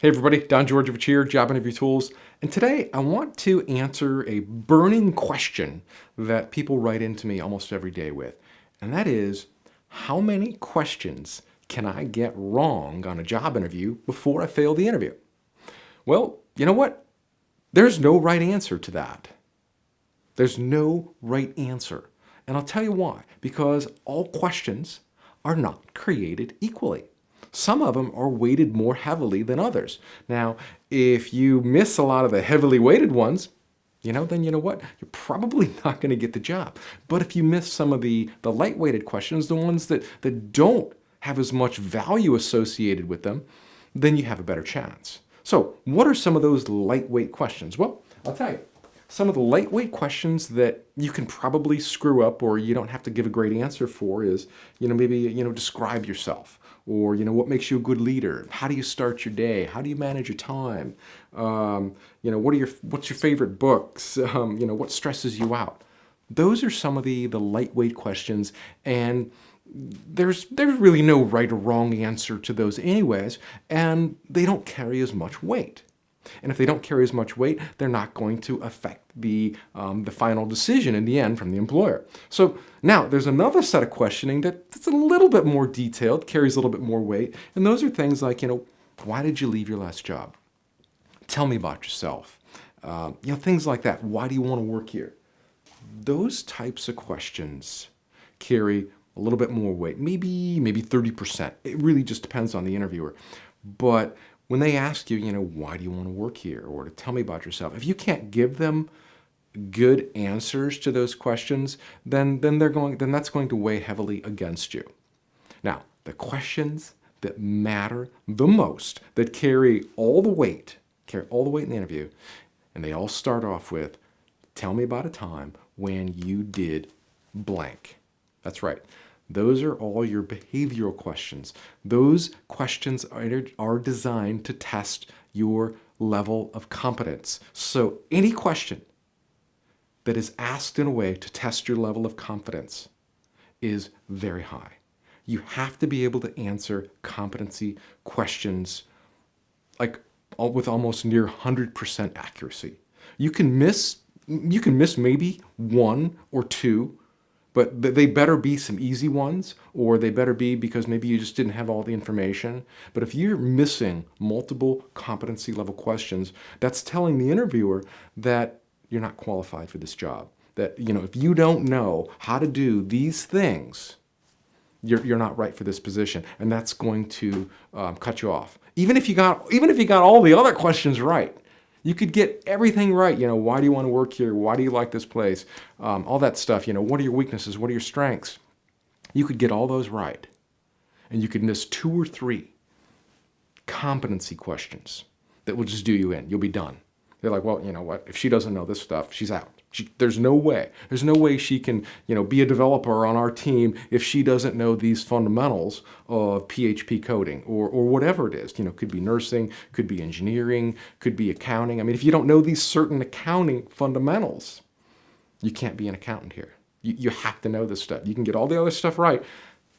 Hey everybody, Don Georgievich here, Job Interview Tools. And today I want to answer a burning question that people write into me almost every day with. And that is, how many questions can I get wrong on a job interview before I fail the interview? Well, you know what? There's no right answer to that. There's no right answer. And I'll tell you why. Because all questions are not created equally. Some of them are weighted more heavily than others. Now, if you miss a lot of the heavily weighted ones, then you know what? You're probably not going to get the job. But if you miss some of the light-weighted questions, the ones that don't have as much value associated with them, then you have a better chance. So what are some of those lightweight questions? Well, I'll tell you. Some of the lightweight questions that you can probably screw up or you don't have to give a great answer for is, maybe, describe yourself. Or, what makes you a good leader? How do you start your day? How do you manage your time? What's your favorite books? What stresses you out? Those are some of the lightweight questions, and there's really no right or wrong answer to those anyways, and they don't carry as much weight. And if they don't carry as much weight, they're not going to affect the final decision in the end from the employer. So now there's another set of questioning that's a little bit more detailed, carries a little bit more weight. And those are things like, why did you leave your last job? Tell me about yourself. Things like that. Why do you want to work here? Those types of questions carry a little bit more weight, maybe 30%. It really just depends on the interviewer. But when they ask you, why do you want to work here? Or to tell me about yourself, if you can't give them good answers to those questions, then that's going to weigh heavily against you. Now, the questions that matter the most, that carry all the weight in the interview, and they all start off with, tell me about a time when you did blank. That's right. Those are all your behavioral questions. Those questions are designed to test your level of competence. So any question that is asked in a way to test your level of confidence is very high. You have to be able to answer competency questions with almost near 100% accuracy. You can miss maybe one or two, but they better be some easy ones, or they better be because maybe you just didn't have all the information. But if you're missing multiple competency level questions, that's telling the interviewer that you're not qualified for this job. That, if you don't know how to do these things, you're not right for this position, and that's going to cut you off. Even if you got all the other questions right. You could get everything right. Why do you want to work here? Why do you like this place? All that stuff. What are your weaknesses? What are your strengths? You could get all those right. And you could miss 2 or 3 competency questions that will just do you in. You'll be done. They're like, well, you know what? If she doesn't know this stuff, she's out. There's no way. There's no way she can, be a developer on our team if she doesn't know these fundamentals of PHP coding or whatever it is. Could be nursing, could be engineering, could be accounting. I mean, if you don't know these certain accounting fundamentals, you can't be an accountant here. You have to know this stuff. You can get all the other stuff right,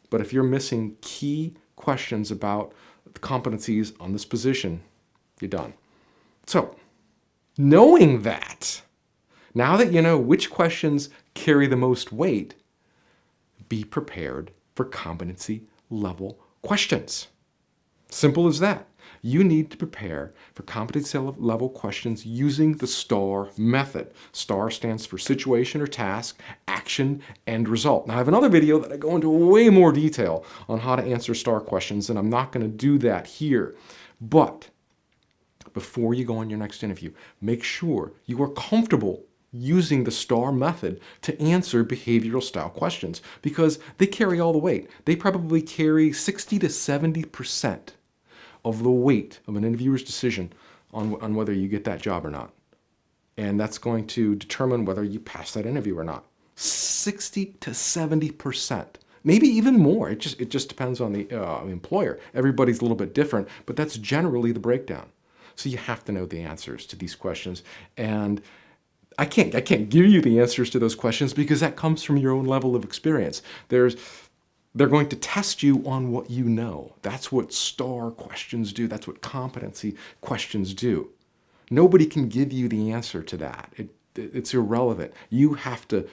but if you're missing key questions about the competencies on this position, you're done. So, knowing that, now that you know which questions carry the most weight, be prepared for competency level questions. Simple as that. You need to prepare for competency level questions using the STAR method. STAR stands for situation or task, action, and result. Now, I have another video that I go into way more detail on how to answer STAR questions, and I'm not going to do that here. But before you go on your next interview, make sure you are comfortable using the STAR method to answer behavioral style questions, because they carry all the weight. They probably carry 60 to 70% of the weight of an interviewer's decision on whether you get that job or not. And that's going to determine whether you pass that interview or not. 60 to 70%. Maybe even more. It just depends on the employer. Everybody's a little bit different, but that's generally the breakdown. So you have to know the answers to these questions. And I can't give you the answers to those questions because that comes from your own level of experience. There's They're going to test you on what you know. That's what STAR questions do. That's what competency questions do. Nobody can give you the answer to that. It's irrelevant. You have to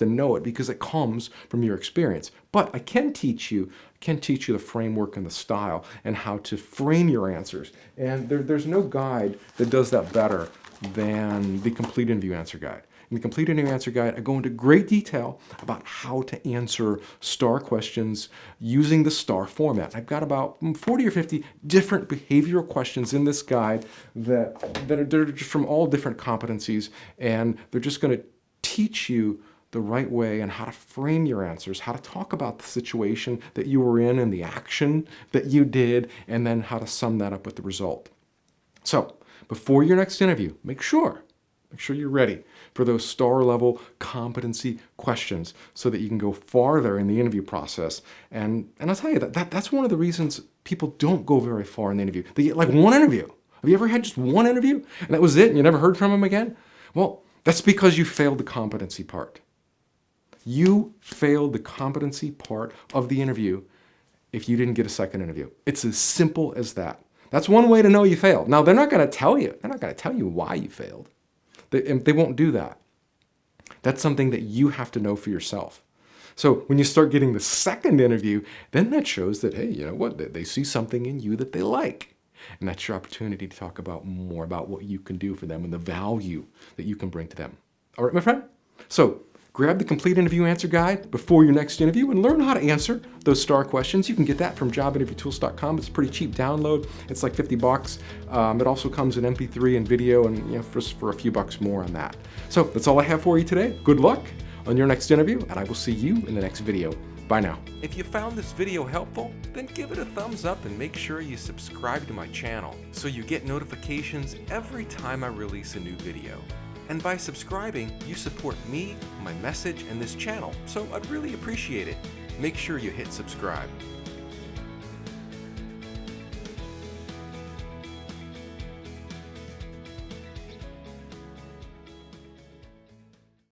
know it because it comes from your experience. But I can teach you the framework and the style and how to frame your answers. And there's no guide that does that better than the Complete Interview Answer Guide. In the Complete Interview Answer Guide, I go into great detail about how to answer STAR questions using the STAR format. I've got about 40 or 50 different behavioral questions in this guide that are just from all different competencies, and they're just going to teach you the right way and how to frame your answers, how to talk about the situation that you were in and the action that you did, and then how to sum that up with the result. So, before your next interview, make sure you're ready for those STAR level competency questions so that you can go farther in the interview process. And I'll tell you that's one of the reasons people don't go very far in the interview. They get like one interview. Have you ever had just one interview and that was it and you never heard from them again? Well, that's because you failed the competency part. You failed the competency part of the interview if you didn't get a second interview. It's as simple as that. That's one way to know you failed. Now, they're not going to tell you why you failed. They won't do that. That's something that you have to know for yourself. So when you start getting the second interview, then that shows that, hey, you know what? They see something in you that they like. And that's your opportunity to talk about more about what you can do for them and the value that you can bring to them. All right, my friend? So grab the Complete Interview Answer Guide before your next interview and learn how to answer those STAR questions. You can get that from jobinterviewtools.com. It's a pretty cheap download. It's like $50. It also comes in MP3 and video, and for a few bucks more on that. So that's all I have for you today. Good luck on your next interview, and I will see you in the next video. Bye now. If you found this video helpful, then give it a thumbs up and make sure you subscribe to my channel so you get notifications every time I release a new video. And by subscribing, you support me, my message, and this channel, so I'd really appreciate it. Make sure you hit subscribe.